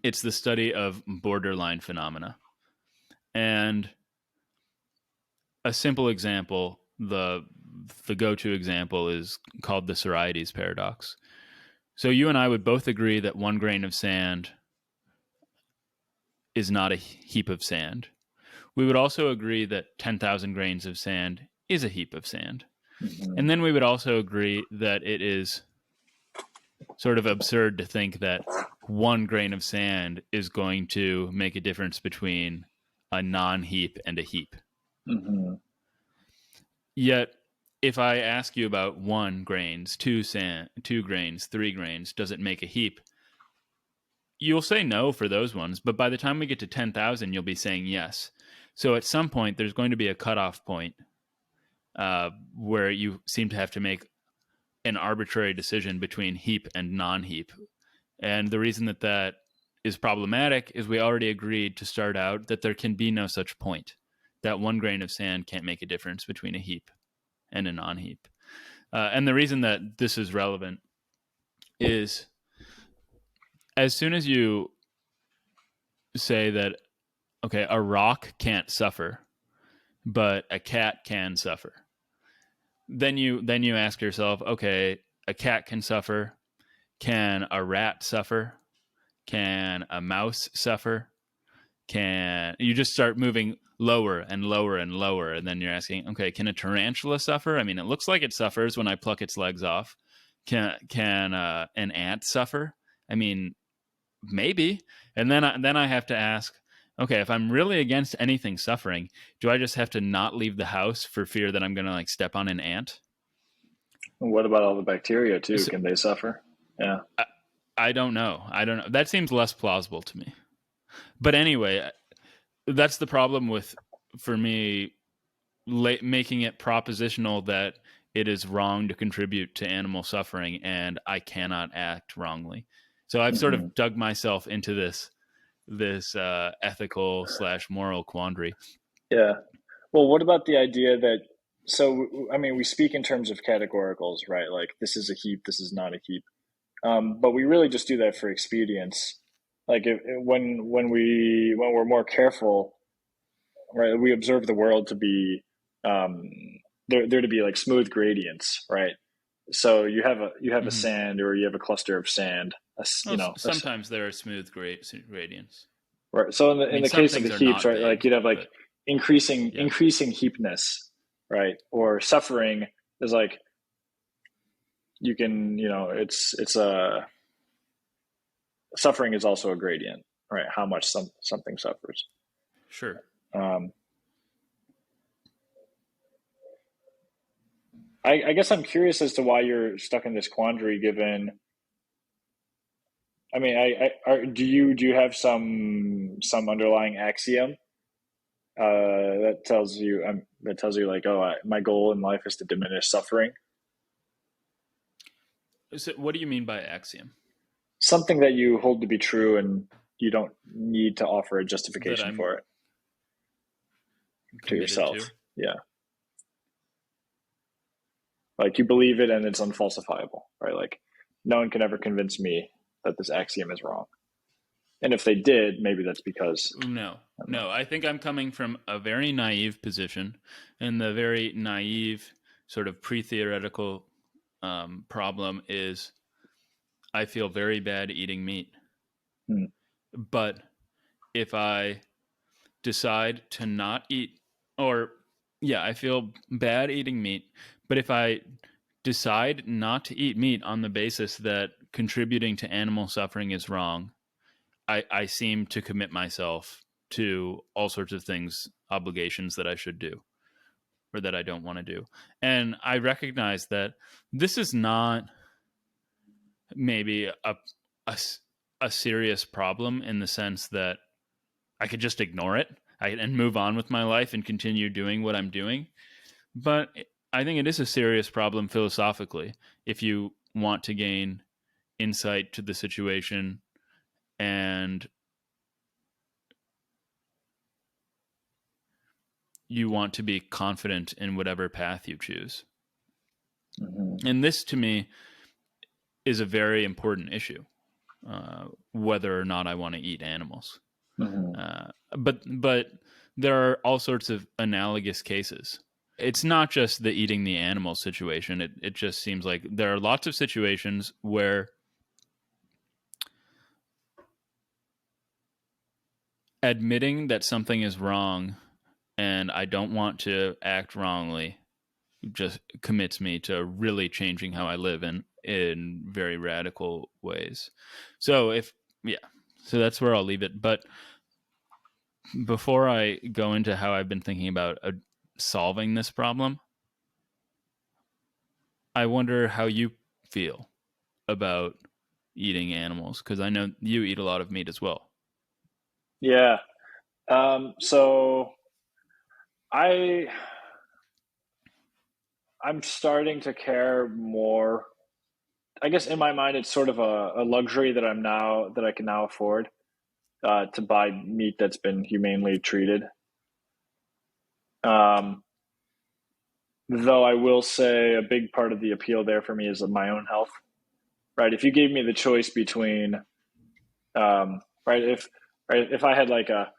It's the study of borderline phenomena. And a simple example, the go-to example is called the Sorites paradox. So you and I would both agree that 1 grain of sand is not a heap of sand. We would also agree that 10,000 grains of sand is a heap of sand. Mm-hmm. And then we would also agree that it is sort of absurd to think that 1 grain of sand is going to make a difference between a non-heap and a heap. Mm-hmm. Yet, if I ask you about 1 grains, 2 grains, 3 grains, does it make a heap? You'll say no for those ones, but by the time we get to 10,000, you'll be saying yes. So at some point, there's going to be a cutoff point where you seem to have to make an arbitrary decision between heap and non-heap. And the reason that that is problematic is we already agreed to start out that there can be no such point, that one grain of sand can't make a difference between a heap and a non-heap. And the reason that this is relevant is as soon as you say that, okay, a rock can't suffer, but a cat can suffer, then you ask yourself, okay, a cat can suffer. Can a rat suffer? Can a mouse suffer? Can you just start moving lower and lower and lower, and then you're asking, okay, can a tarantula suffer? I mean, it looks like it suffers when I pluck its legs off. Can an ant suffer? I mean, maybe. And then I have to ask, okay, if I'm really against anything suffering, do I just have to not leave the house for fear that I'm going to like step on an ant? And what about all the bacteria too? So, Can they suffer? Yeah. I don't know. I don't know. That seems less plausible to me. But anyway, that's the problem with, for me, making it propositional that it is wrong to contribute to animal suffering and I cannot act wrongly. So I've sort Hmm. of dug myself into this ethical slash moral quandary. Yeah. Well, what about the idea that, so, I mean, we speak in terms of categoricals, right? Like this is a heap, this is not a heap. But we really just do that for expedience. Like when we're more careful, right? We observe the world to be um, there to be like smooth gradients, right? So you have a Mm-hmm. sand or you have a cluster of sand, you Well, know, sometimes there are smooth gradients. right. So I in mean, the some case of the things are heaps, not right? Like big, you'd have like but yeah, increasing heapness, right? Or suffering is like you can, you know, it's a suffering is also a gradient, right? How much something suffers. sure. Um, I guess I'm curious as to why you're stuck in this quandary. Given, I mean, do you have some underlying axiom that tells you like, oh, my goal in life is to diminish suffering? So what do you mean by axiom? Something that you hold to be true, and you don't need to offer a That justification I'm for it to committed yourself. to? Yeah, like you believe it, and it's unfalsifiable, right? Like no one can ever convince me that this axiom is wrong. And if they did, maybe that's because No, I don't know. no. I think I'm coming from a very naive position, and the very naive sort of pre-theoretical problem is I feel very bad eating meat. Hmm. But if I decide to not eat, or yeah, I feel bad eating meat. But if I decide not to eat meat on the basis that contributing to animal suffering is wrong, I seem to commit myself to all sorts of things, obligations that I should do or that I don't want to do. And I recognize that this is not maybe a, a serious problem in the sense that I could just ignore it and move on with my life and continue doing what I'm doing. But I think it is a serious problem philosophically if you want to gain insight to the situation and you want to be confident in whatever path you choose. Hmm. And this to me is a very important issue, whether or not I want to eat animals. Hmm. But there are all sorts of analogous cases. It's not just the eating the animal situation. It just seems like there are lots of situations where admitting that something is wrong and I don't want to act wrongly just commits me to really changing how I live in very radical ways. So if yeah, so that's where I'll leave it. But before I go into how I've been thinking about solving this problem, I wonder how you feel about eating animals because I know you eat a lot of meat as well. Yeah. So. I I'm starting to care more. I guess in my mind, it's sort of a luxury that I can now afford to buy meat that's been humanely treated. Um, though I will say a big part of the appeal there for me is my own health. Right? If you gave me the choice between, right, if I had like a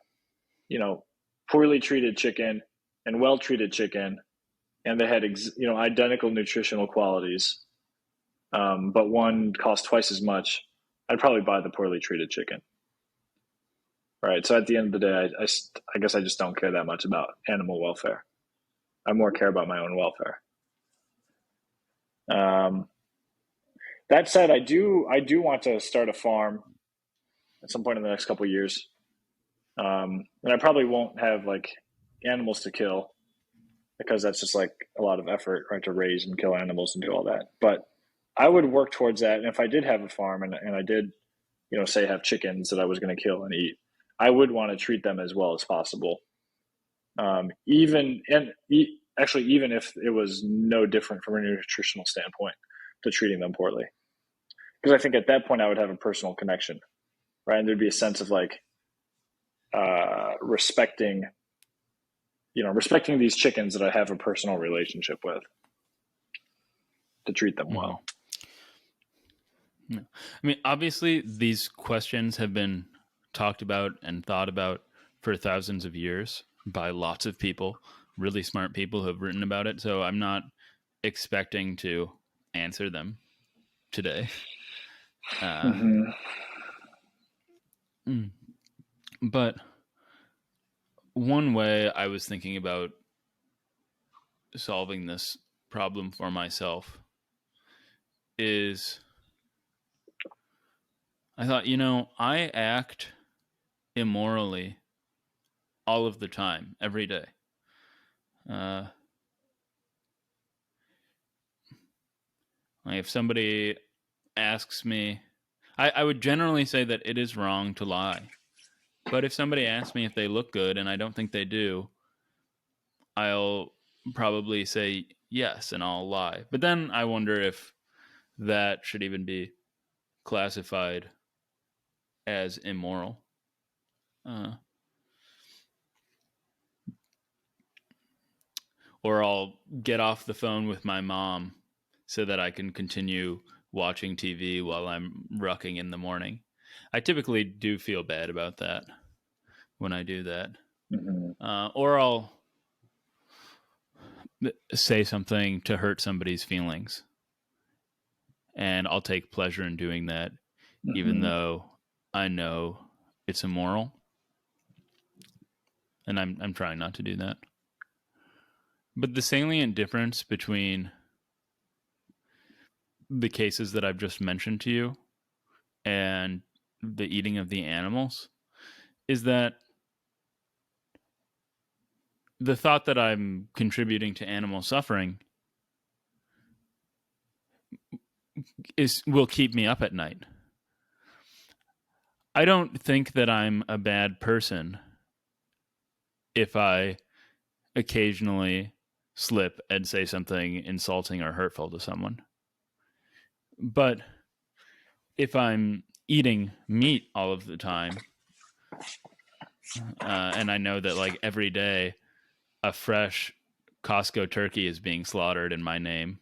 you know poorly treated chicken and well treated chicken, and they had identical nutritional qualities, but one cost twice as much, I'd probably buy the poorly treated chicken. Right. So at the end of the day, I guess I just don't care that much about animal welfare. I more care about my own welfare. Um, that said, I do want to start a farm at some point in the next couple of years, and I probably won't have like animals to kill because that's just like a lot of effort, right, to raise and kill animals and do all that. But I would work towards that, and if I did have a farm and I did, say have chickens that I was going to kill and eat, I would want to treat them as well as possible. Actually, even if it was no different from a nutritional standpoint to treating them poorly, because I think at that point I would have a personal connection, right? And there'd be a sense of like respecting, respecting these chickens that I have a personal relationship with to treat them Mm-hmm. well. Yeah. I mean, obviously, these questions have been talked about and thought about for thousands of years by lots of people, really smart people who have written about it. So I'm not expecting to answer them today. Uh, Mm-hmm. mm. But one way I was thinking about solving this problem for myself is I thought, I act immorally all of the time, every day. Uh, like if somebody asks me, I would generally say that it is wrong to lie. But if somebody asks me if they look good and I don't think they do, I'll probably say yes and I'll lie. But then I wonder if that should even be classified as immoral. Uh, or I'll get off the phone with my mom so that I can continue watching TV while I'm rucking in the morning. I typically do feel bad about that when I do that. Mm-hmm. Or I'll say something to hurt somebody's feelings, and I'll take pleasure in doing that, even Mm-hmm. though I know it's immoral, and I'm trying not to do that. But the salient difference between the cases that I've just mentioned to you and the eating of the animals is that the thought that I'm contributing to animal suffering is will keep me up at night. I don't think that I'm a bad person if I occasionally slip and say something insulting or hurtful to someone. But if I'm eating meat all of the time, and I know that like every day a fresh Costco turkey is being slaughtered in my name,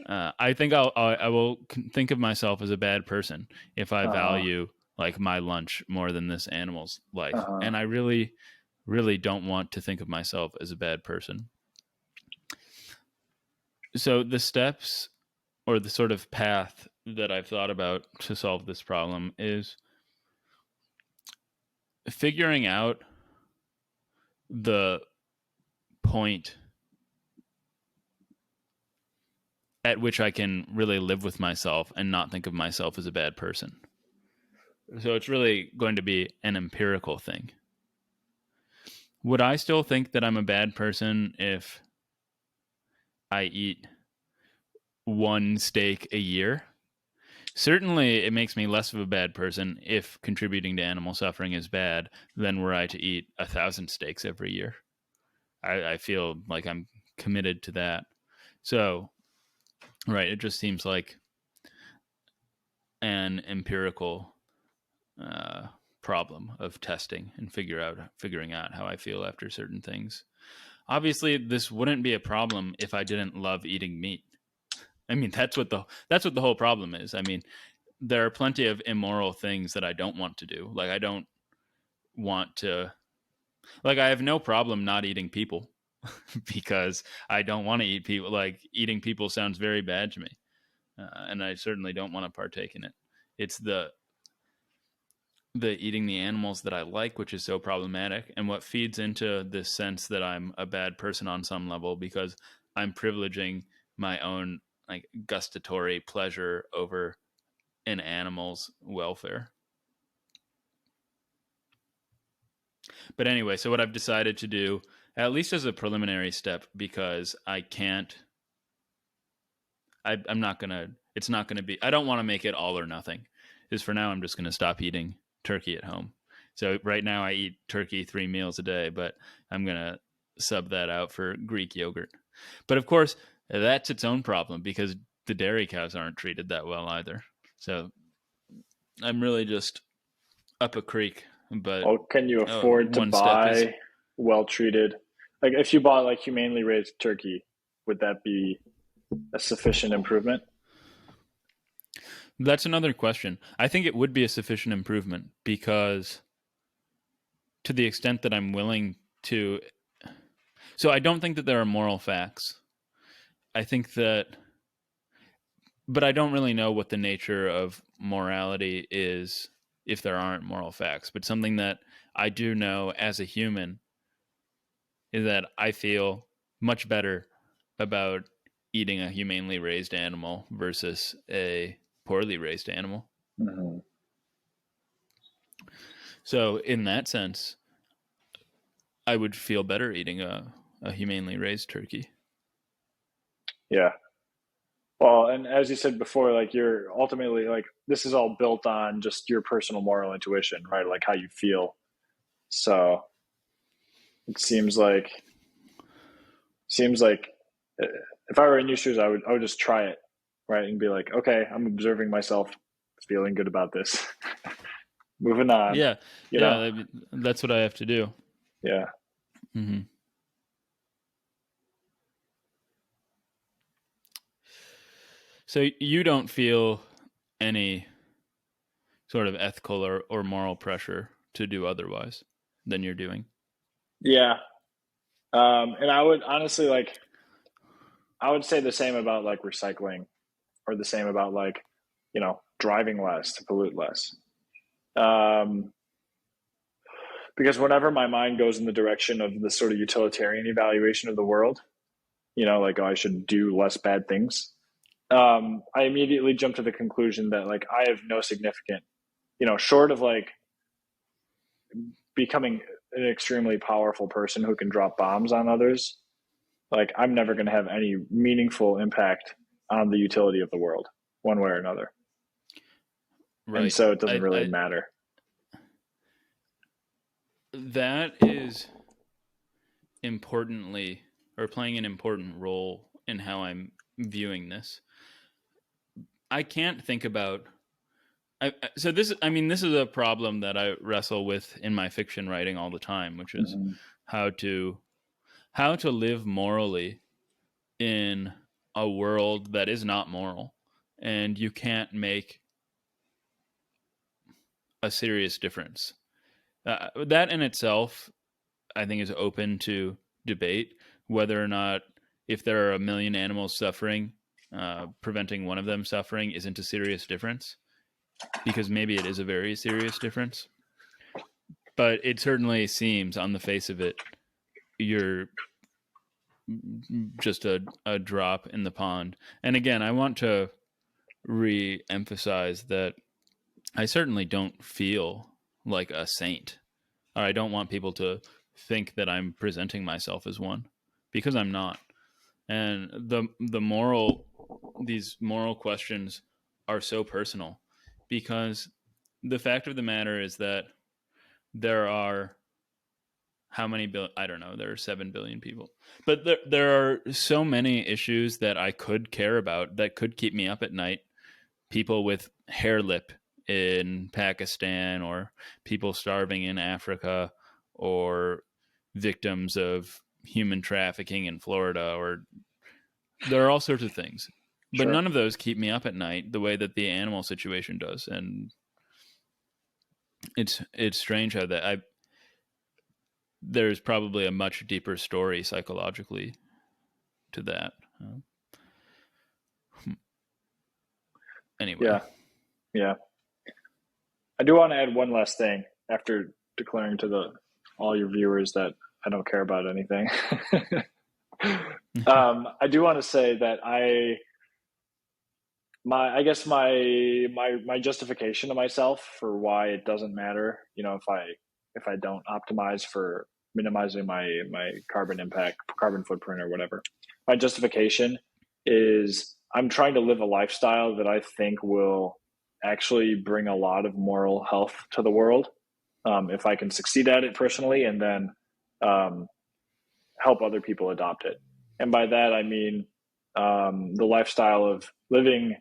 I think I will think of myself as a bad person if I Uh-huh. value like my lunch more than this animal's life, Uh-huh. and I really, really don't want to think of myself as a bad person. So the steps or the sort of path that I've thought about to solve this problem is figuring out the point at which I can really live with myself and not think of myself as a bad person. So it's really going to be an empirical thing. Would I still think that I'm a bad person if I eat one steak a year? Certainly, it makes me less of a bad person if contributing to animal suffering is bad than were I to eat 1,000 steaks every year. I feel like I'm committed to that. So, right, it just seems like an empirical uh, problem of testing and figuring out how I feel after certain things. Obviously, this wouldn't be a problem if I didn't love eating meat. I mean, that's what the whole problem is. I mean, there are plenty of immoral things that I don't want to do. Like I don't want to like I have no problem not eating people because I don't want to eat people. Like eating people sounds very bad to me, and I certainly don't want to partake in it. It's the eating the animals that I like, which is so problematic, and what feeds into this sense that I'm a bad person on some level because I'm privileging my own like gustatory pleasure over an animal's welfare. But anyway, so what I've decided to do, at least as a preliminary step, because I can't, I'm not gonna. It's not gonna be. I don't want to make it all or nothing. Is for now, I'm just gonna stop eating turkey at home. So right now, I eat turkey 3 meals a day, but I'm gonna sub that out for Greek yogurt. But of course, that's its own problem because the dairy cows aren't treated that well either. So I'm really just up a creek, but Well, can you afford to one step is. buy well treated? Like if you bought like humanely raised turkey, would that be a sufficient improvement? That's another question. I think it would be a sufficient improvement because, to the extent that I'm willing to. So, I don't think that there are moral facts. I think that. But I don't really know what the nature of morality is if there aren't moral facts. But something that I do know as a human is that I feel much better about eating a humanely raised animal versus a poorly raised animal. Mm-hmm. So, in that sense, I would feel better eating a humanely raised turkey. Yeah. Well, and as you said before, like you're ultimately like this is all built on just your personal moral intuition, right? Like how you feel. So it seems like uh, if I were in your shoes, I would just try it, right, and be like, okay, I'm observing myself, feeling good about this, moving on, Yeah, you know? yeah, that's what I have to do. Yeah. Hmm. So you don't feel any sort of ethical or moral pressure to do otherwise than you're doing. Yeah. And I would honestly like I would say the same about like recycling or the same about like, driving less to pollute less. Um, because whenever my mind goes in the direction of the sort of utilitarian evaluation of the world, like, oh, I should do less bad things. I immediately jump to the conclusion that like I have no significant, short of like becoming an extremely powerful person who can drop bombs on others, like I'm never going to have any meaningful impact on the utility of the world one way or another. And Right. so it doesn't really I matter. that is importantly or playing an important role in how I'm viewing this. I can't think about so this I mean this is a problem that I wrestle with in my fiction writing all the time, which is Mm-hmm. how to live morally in a world that is not moral, and you can't make a serious difference. That in itself I think is open to debate whether or not, if there are a million animals suffering, preventing one of them suffering isn't a serious difference, because maybe it is a very serious difference. But it certainly seems on the face of it you're just a drop in the pond. And again, I want to re-emphasize that I certainly don't feel like a saint, or I don't want people to think that I'm presenting myself as one, because I'm not. And these moral questions are so personal, because the fact of the matter is that there are how many billion? I don't know. There are 7 billion people, but there are so many issues that I could care about that could keep me up at night. People with hair lip in Pakistan, or people starving in Africa, or victims of human trafficking in Florida, or there are all sorts of things. But Sure. none of those keep me up at night the way that the animal situation does. And it's strange how that I there's probably a much deeper story psychologically to that. Anyway. Yeah. Yeah. I do want to add one last thing after declaring to the all your viewers that I don't care about anything. I do want to say that I guess my justification to myself for why it doesn't matter, if I don't optimize for minimizing my carbon impact, carbon footprint, or whatever. My justification is I'm trying to live a lifestyle that I think will actually bring a lot of moral health to the world. If I can succeed at it personally, and then um, help other people adopt it. And by that, I mean the lifestyle of living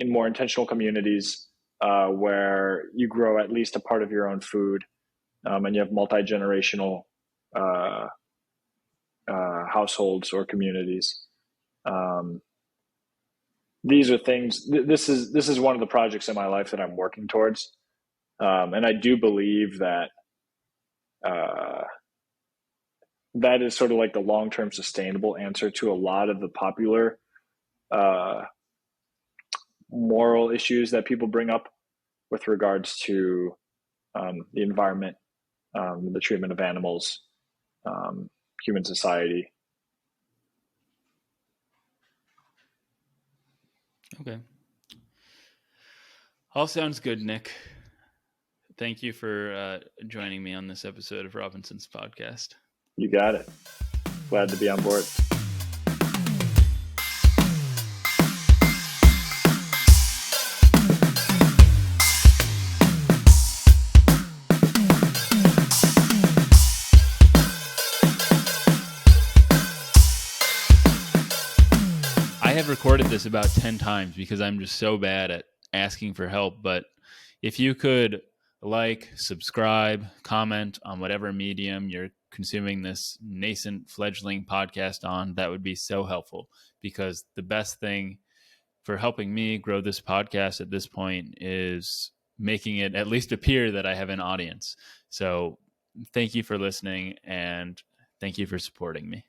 in more intentional communities where you grow at least a part of your own food, and you have multi-generational uh, households or communities. Um, these are things. This is one of the projects in my life that I'm working towards, and I do believe that uh, that is sort of like the long-term sustainable answer to a lot of the popular uh, moral issues that people bring up with regards to the environment, the treatment of animals, human society. Okay. All sounds good, Nick. Thank you for joining me on this episode of Robinson's podcast. You got it. Glad to be on board. I have recorded this about 10 times because I'm just so bad at asking for help. But if you could like, subscribe, comment on whatever medium you're consuming this nascent fledgling podcast on, that would be so helpful, because the best thing for helping me grow this podcast at this point is making it at least appear that I have an audience. So thank you for listening, and thank you for supporting me.